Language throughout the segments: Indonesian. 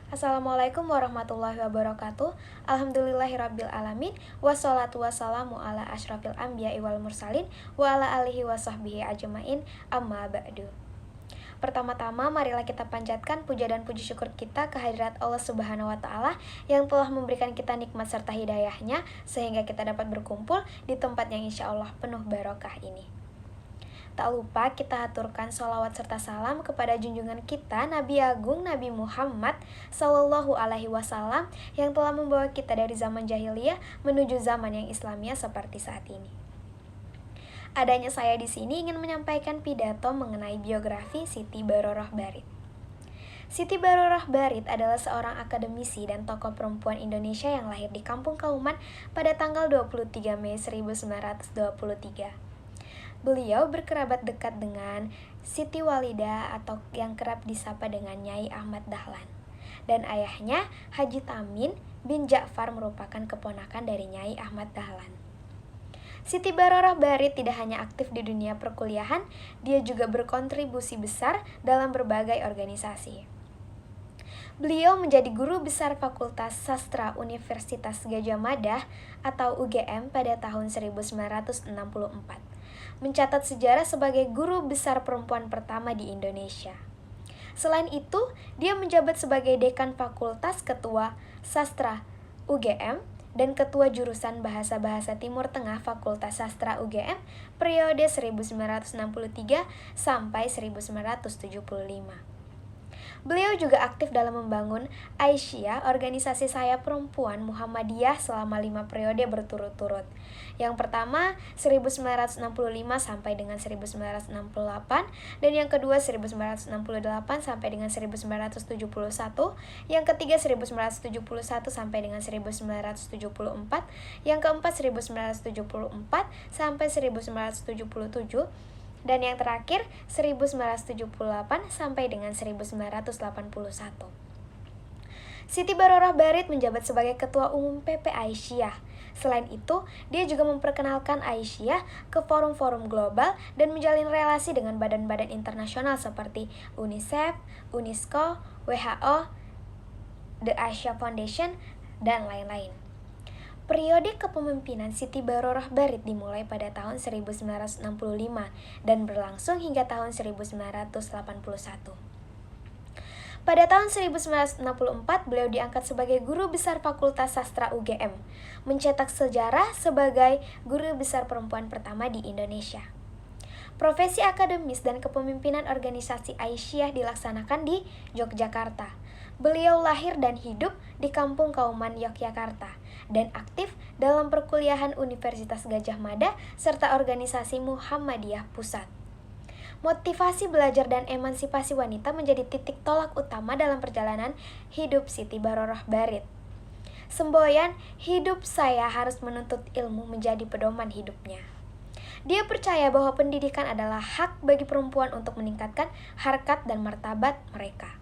Assalamualaikum warahmatullahi wabarakatuh. Alhamdulillahirabbil alamin. Wassalatu wassalamu ala asyrafil anbiya'i wal mursalin wa ala alihi wa sahbihi ajmain. Amma ba'du. Pertama-tama marilah kita panjatkan puja dan puji syukur kita kehadirat Allah Subhanahu wa taala yang telah memberikan kita nikmat serta hidayahnya sehingga kita dapat berkumpul di tempat yang insya Allah penuh barokah ini. Tak lupa kita aturkan sholawat serta salam kepada junjungan kita Nabi Agung Nabi Muhammad Sallallahu Alaihi Wasallam yang telah membawa kita dari zaman jahiliyah menuju zaman yang Islamiyah seperti saat ini. Adanya saya di sini ingin menyampaikan pidato mengenai biografi Siti Baroroh Barit. Siti Baroroh Barit adalah seorang akademisi dan tokoh perempuan Indonesia yang lahir di Kampung Kauman pada tanggal 23 Mei 1923. Beliau berkerabat dekat dengan Siti Walidah atau yang kerap disapa dengan Nyai Ahmad Dahlan. Dan ayahnya Haji Tamin bin Ja'far merupakan keponakan dari Nyai Ahmad Dahlan. Siti Baroroh Barit tidak hanya aktif di dunia perkuliahan, dia juga berkontribusi besar dalam berbagai organisasi. Beliau menjadi guru besar Fakultas Sastra Universitas Gadjah Mada atau UGM pada tahun 1964. Mencatat sejarah sebagai guru besar perempuan pertama di Indonesia. Selain itu, dia menjabat sebagai dekan Fakultas Ketua Sastra UGM dan Ketua Jurusan Bahasa-Bahasa Timur Tengah Fakultas Sastra UGM periode 1963 sampai 1975. Beliau juga aktif dalam membangun Aisyah, organisasi sayap perempuan Muhammadiyah selama 5 periode berturut-turut. Yang pertama 1965 sampai dengan 1968 dan yang kedua 1968 sampai dengan 1971, yang ketiga 1971 sampai dengan 1974, yang keempat 1974 sampai 1977, dan yang terakhir 1978 sampai dengan 1981. Siti Baroroh Barit menjabat sebagai Ketua Umum PP Aisyah. Selain itu, dia juga memperkenalkan Aisyah ke forum-forum global dan menjalin relasi dengan badan-badan internasional seperti UNICEF, UNESCO, WHO, The Asia Foundation, dan lain-lain. Periode kepemimpinan Siti Baroroh Barit dimulai pada tahun 1965 dan berlangsung hingga tahun 1981. Pada tahun 1964, beliau diangkat sebagai Guru Besar Fakultas Sastra UGM, mencetak sejarah sebagai guru besar perempuan pertama di Indonesia. Profesi akademis dan kepemimpinan organisasi Aisyah dilaksanakan di Yogyakarta. Beliau lahir dan hidup di Kampung Kauman, Yogyakarta, dan aktif dalam perkuliahan Universitas Gadjah Mada serta organisasi Muhammadiyah Pusat. Motivasi belajar dan emansipasi wanita menjadi titik tolak utama dalam perjalanan hidup Siti Baroroh Barit. Semboyan, hidup saya harus menuntut ilmu menjadi pedoman hidupnya. Dia percaya bahwa pendidikan adalah hak bagi perempuan untuk meningkatkan harkat dan martabat mereka.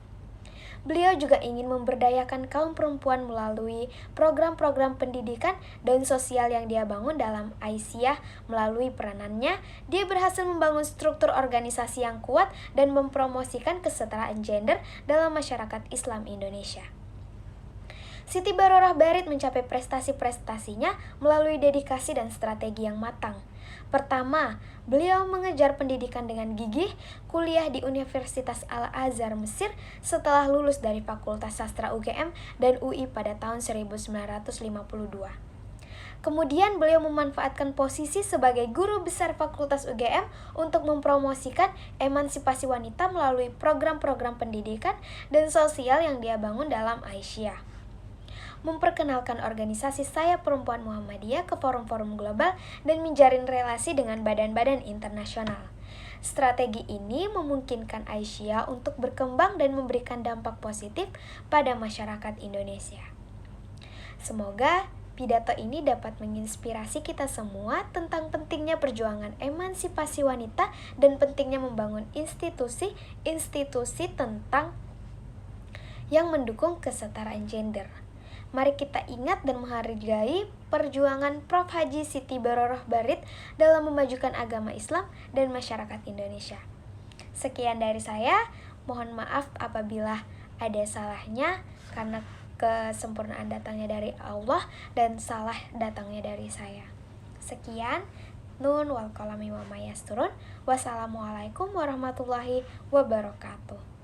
Beliau juga ingin memberdayakan kaum perempuan melalui program-program pendidikan dan sosial yang dia bangun dalam Aisyah. Melalui peranannya, dia berhasil membangun struktur organisasi yang kuat dan mempromosikan kesetaraan gender dalam masyarakat Islam Indonesia. Siti Baroroh Barit mencapai prestasi-prestasinya melalui dedikasi dan strategi yang matang. Pertama, beliau mengejar pendidikan dengan gigih, kuliah di Universitas Al-Azhar Mesir setelah lulus dari Fakultas Sastra UGM dan UI pada tahun 1952. Kemudian beliau memanfaatkan posisi sebagai guru besar Fakultas UGM untuk mempromosikan emansipasi wanita melalui program-program pendidikan dan sosial yang dia bangun dalam Aisyah. Memperkenalkan organisasi sayap perempuan Muhammadiyah ke forum-forum global dan menjalin relasi dengan badan-badan internasional. Strategi ini memungkinkan Aisyah untuk berkembang dan memberikan dampak positif pada masyarakat Indonesia. Semoga pidato ini dapat menginspirasi kita semua tentang pentingnya perjuangan emansipasi wanita dan pentingnya membangun institusi-institusi tentang yang mendukung kesetaraan gender. Mari kita ingat dan menghargai perjuangan Prof. Haji Siti Baroroh Barit dalam memajukan agama Islam dan masyarakat Indonesia. Sekian dari saya, mohon maaf apabila ada salahnya karena kesempurnaan datangnya dari Allah dan salah datangnya dari saya. Sekian, nun wal qalami wa ma yasturun. Wassalamualaikum warahmatullahi wabarakatuh.